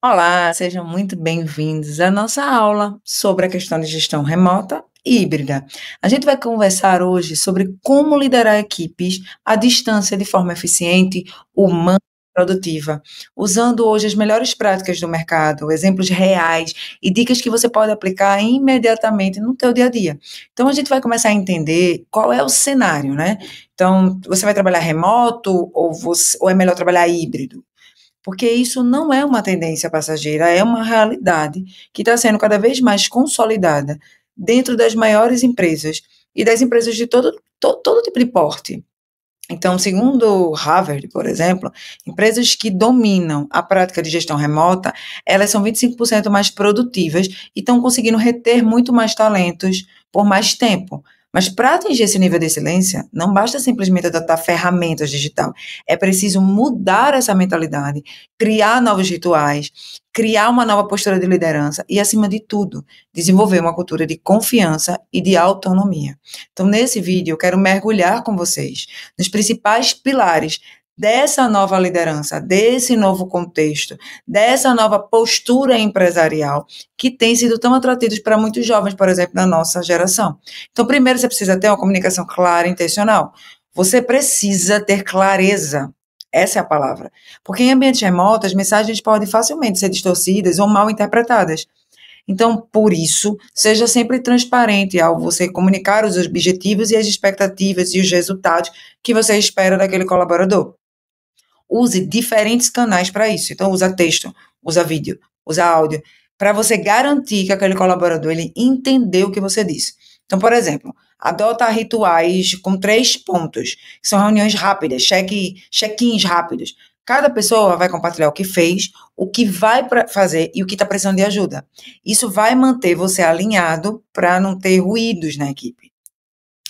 Olá, sejam muito bem-vindos à nossa aula sobre a questão de gestão remota e híbrida. A gente vai conversar hoje sobre como liderar equipes à distância de forma eficiente, humana e produtiva, usando hoje as melhores práticas do mercado, exemplos reais e dicas que você pode aplicar imediatamente no teu dia a dia. Então a gente vai começar a entender qual é o cenário, né? Então, você vai trabalhar remoto ou é melhor trabalhar híbrido? Porque isso não é uma tendência passageira, é uma realidade que está sendo cada vez mais consolidada dentro das maiores empresas e das empresas de todo tipo de porte. Então, segundo Harvard, por exemplo, empresas que dominam a prática de gestão remota, elas são 25% mais produtivas e estão conseguindo reter muito mais talentos por mais tempo. Mas para atingir esse nível de excelência, não basta simplesmente adotar ferramentas digital. É preciso mudar essa mentalidade, criar novos rituais, criar uma nova postura de liderança e, acima de tudo, desenvolver uma cultura de confiança e de autonomia. Então, nesse vídeo, eu quero mergulhar com vocês nos principais pilares dessa nova liderança, desse novo contexto, dessa nova postura empresarial que tem sido tão atrativos para muitos jovens, por exemplo, da nossa geração. Então, primeiro você precisa ter uma comunicação clara e intencional. Você precisa ter clareza. Essa é a palavra. Porque em ambientes remotos, as mensagens podem facilmente ser distorcidas ou mal interpretadas. Então, por isso, seja sempre transparente ao você comunicar os objetivos e as expectativas e os resultados que você espera daquele colaborador. Use diferentes canais para isso. Então, usa texto, usa vídeo, usa áudio, para você garantir que aquele colaborador ele entendeu o que você disse. Então, por exemplo, adota rituais com 3 pontos, que são reuniões rápidas, check-ins rápidos. Cada pessoa vai compartilhar o que fez, o que vai fazer e o que está precisando de ajuda. Isso vai manter você alinhado para não ter ruídos na equipe.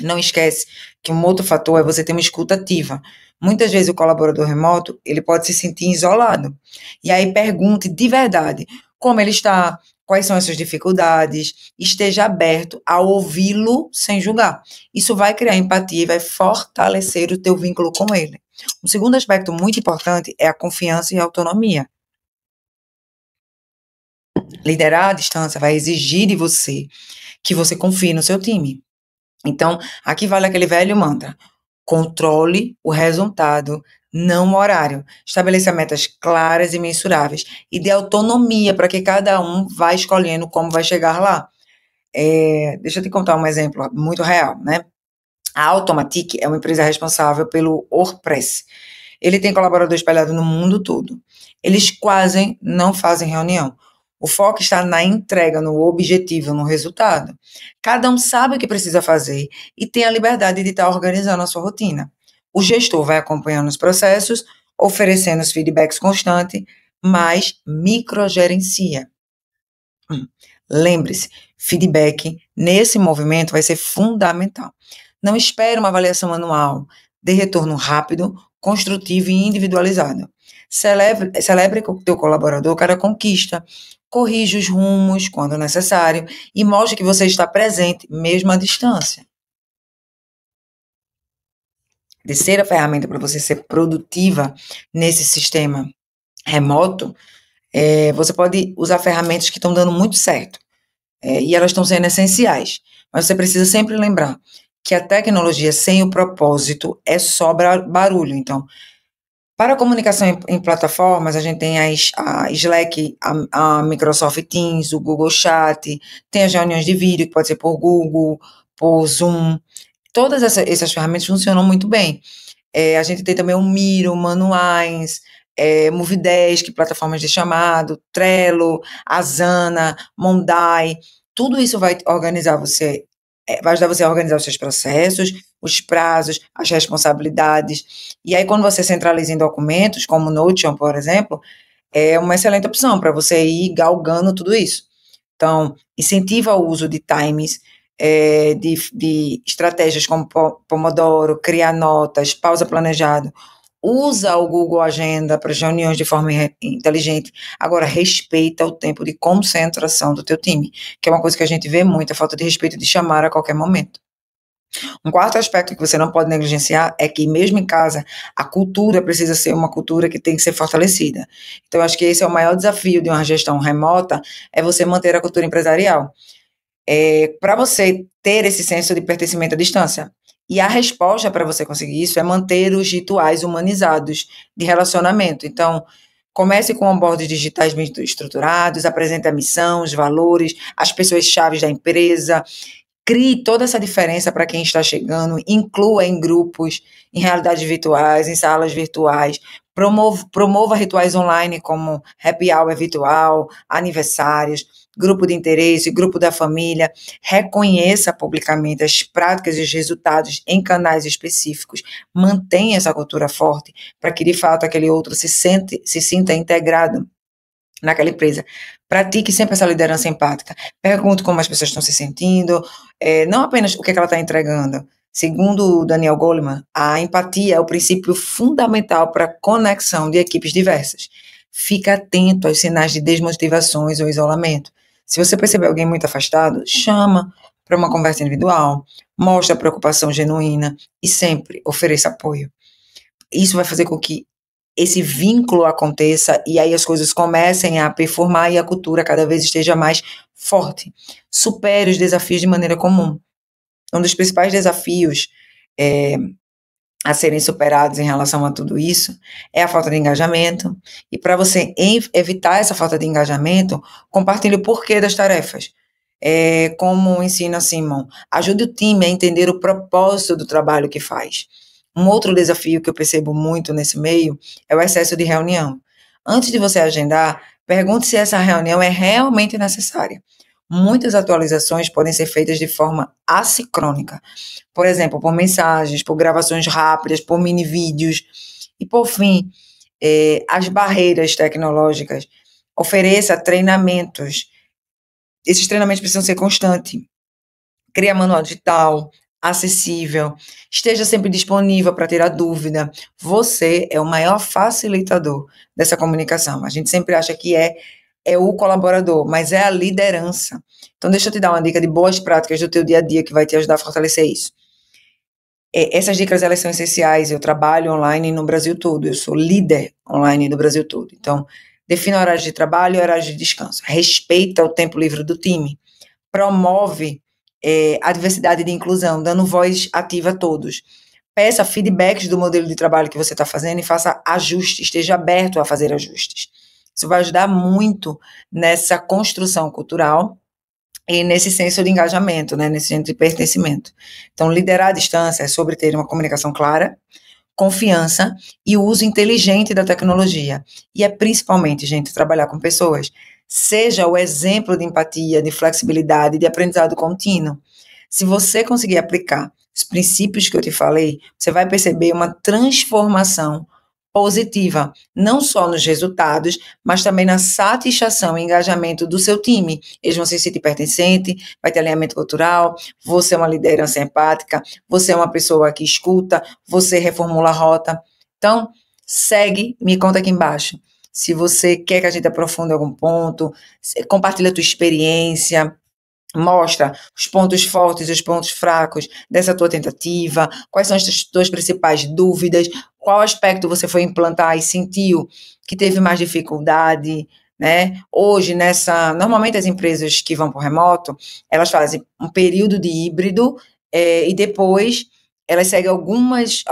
Não esquece que um outro fator é você ter uma escuta ativa. Muitas vezes o colaborador remoto, ele pode se sentir isolado. E aí pergunte de verdade como ele está, quais são as suas dificuldades, esteja aberto a ouvi-lo sem julgar. Isso vai criar empatia e vai fortalecer o teu vínculo com ele. Um segundo aspecto muito importante é a confiança e a autonomia. Liderar à distância vai exigir de você que você confie no seu time. Então, aqui vale aquele velho mantra: controle o resultado, não o horário. Estabeleça metas claras e mensuráveis e dê autonomia para que cada um vá escolhendo como vai chegar lá. Deixa eu te contar um exemplo muito real, né? A Automatic é uma empresa responsável pelo WordPress. Ele tem colaboradores espalhados no mundo todo. Eles quase não fazem reunião. O foco está na entrega, no objetivo, no resultado. Cada um sabe o que precisa fazer e tem a liberdade de estar organizando a sua rotina. O gestor vai acompanhando os processos, oferecendo os feedbacks constantes, mas microgerencia. Lembre-se, feedback nesse movimento vai ser fundamental. Não espere uma avaliação anual. Dê retorno rápido, construtivo e individualizado. Celebre com o teu colaborador cada conquista. Corrija os rumos quando necessário e mostre que você está presente, mesmo à distância. Terceira ferramenta para você ser produtiva nesse sistema remoto, você pode usar ferramentas que estão dando muito certo. E elas estão sendo essenciais. Mas você precisa sempre lembrar que a tecnologia sem o propósito é só barulho. Então, para a comunicação em plataformas, a gente tem a Slack, a Microsoft Teams, o Google Chat, tem as reuniões de vídeo, que pode ser por Google, por Zoom. Todas essas ferramentas funcionam muito bem. A gente tem também o Miro, Manuais, Movidesk, que plataformas de chamado, Trello, Asana, Monday. Tudo isso vai organizar você, vai ajudar você a organizar os seus processos, os prazos, as responsabilidades. E aí, quando você centraliza em documentos, como o Notion, por exemplo, é uma excelente opção para você ir galgando tudo isso. Então, incentiva o uso de times, de estratégias como Pomodoro, criar notas, pausa planejado. Usa o Google Agenda para as reuniões de forma inteligente. Agora, respeita o tempo de concentração do teu time, que é uma coisa que a gente vê muito, a falta de respeito de chamar a qualquer momento. Um quarto aspecto que você não pode negligenciar é que, mesmo em casa, a cultura precisa ser uma cultura que tem que ser fortalecida. Então, acho que esse é o maior desafio de uma gestão remota, é você manter a cultura empresarial. Para você ter esse senso de pertencimento à distância. E a resposta para você conseguir isso é manter os rituais humanizados de relacionamento. Então, comece com onboards digitais bem estruturados, apresente a missão, os valores, as pessoas-chave da empresa, crie toda essa diferença para quem está chegando, inclua em grupos, em realidades virtuais, em salas virtuais, promova rituais online como happy hour virtual, aniversários, grupo de interesse, grupo da família, reconheça publicamente as práticas e os resultados em canais específicos, mantenha essa cultura forte para que de fato aquele outro se sinta integrado naquela empresa. Pratique sempre essa liderança empática. Pergunte como as pessoas estão se sentindo, não apenas o que ela está entregando. Segundo Daniel Goleman, a empatia é o princípio fundamental para a conexão de equipes diversas. Fique atento aos sinais de desmotivações ou isolamento. Se você perceber alguém muito afastado, chama para uma conversa individual, mostre a preocupação genuína e sempre ofereça apoio. Isso vai fazer com que esse vínculo aconteça e aí as coisas comecem a performar e a cultura cada vez esteja mais forte. Supere os desafios de maneira comum. Um dos principais desafios a serem superados em relação a tudo isso é a falta de engajamento. E para você evitar essa falta de engajamento, compartilhe o porquê das tarefas. Como ensina Simon, ajude o time a entender o propósito do trabalho que faz. Um outro desafio que eu percebo muito nesse meio é o excesso de reunião. Antes de você agendar, pergunte se essa reunião é realmente necessária. Muitas atualizações podem ser feitas de forma assincrônica. Por exemplo, por mensagens, por gravações rápidas, por mini vídeos. E, por fim, as barreiras tecnológicas. Ofereça treinamentos. Esses treinamentos precisam ser constantes. Cria manual digital, acessível, esteja sempre disponível para tirar dúvida. Você é o maior facilitador dessa comunicação. A gente sempre acha que é o colaborador, mas é a liderança. Então, deixa eu te dar uma dica de boas práticas do teu dia a dia que vai te ajudar a fortalecer isso. Essas dicas, elas são essenciais. Eu trabalho online no Brasil todo. Eu sou líder online no Brasil todo. Então, defina horários de trabalho e horários de descanso. Respeita o tempo livre do time. Promove a diversidade de inclusão, dando voz ativa a todos. Peça feedbacks do modelo de trabalho que você está fazendo e faça ajustes, esteja aberto a fazer ajustes. Isso vai ajudar muito nessa construção cultural e nesse senso de engajamento, né, nesse senso de pertencimento. Então, liderar à distância é sobre ter uma comunicação clara, confiança e o uso inteligente da tecnologia. E é principalmente, gente, trabalhar com pessoas. Seja o exemplo de empatia, de flexibilidade, de aprendizado contínuo. Se você conseguir aplicar os princípios que eu te falei, você vai perceber uma transformação positiva, não só nos resultados, mas também na satisfação e engajamento do seu time. Eles vão se sentir pertencente, vai ter alinhamento cultural, você é uma liderança empática, você é uma pessoa que escuta, você reformula a rota. Então, segue, me conta aqui embaixo. Se você quer que a gente aprofunde algum ponto, compartilha a tua experiência, mostra os pontos fortes e os pontos fracos dessa tua tentativa, quais são as tuas principais dúvidas, qual aspecto você foi implantar e sentiu que teve mais dificuldade, né? Hoje, normalmente as empresas que vão para o remoto, elas fazem um período de híbrido e depois elas seguem algumas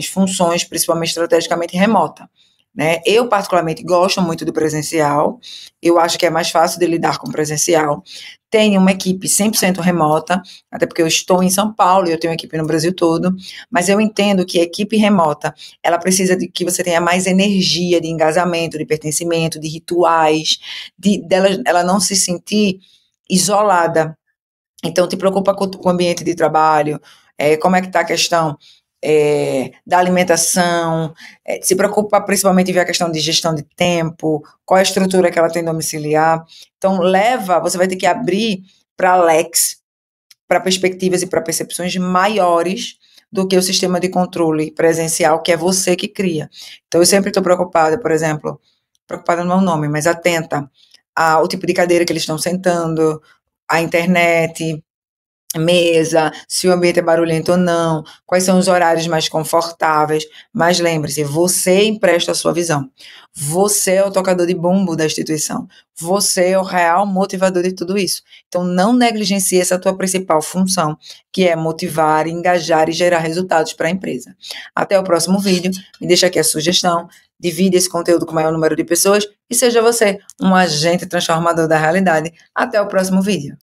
funções, principalmente estrategicamente remota. Né? Eu, particularmente, gosto muito do presencial, eu acho que é mais fácil de lidar com presencial. Tenho uma equipe 100% remota, até porque eu estou em São Paulo e eu tenho uma equipe no Brasil todo, mas eu entendo que a equipe remota, ela precisa de que você tenha mais energia de engajamento, de pertencimento, de rituais, ela não se sentir isolada. Então, te preocupa com o ambiente de trabalho, como é que está a questão da alimentação, se preocupa principalmente em ver a questão de gestão de tempo, qual a estrutura que ela tem domiciliar. Então, você vai ter que abrir para leques, para perspectivas e para percepções maiores do que o sistema de controle presencial, que é você que cria. Então, eu sempre estou preocupada, por exemplo, preocupada não é o nome, mas atenta ao tipo de cadeira que eles estão sentando, a internet, mesa, se o ambiente é barulhento ou não, quais são os horários mais confortáveis. Mas lembre-se, você empresta a sua visão. Você é o tocador de bumbo da instituição. Você é o real motivador de tudo isso. Então, não negligencie essa tua principal função, que é motivar, engajar e gerar resultados para a empresa. Até o próximo vídeo. Me deixa aqui a sugestão. Divide esse conteúdo com o maior número de pessoas e seja você um agente transformador da realidade. Até o próximo vídeo.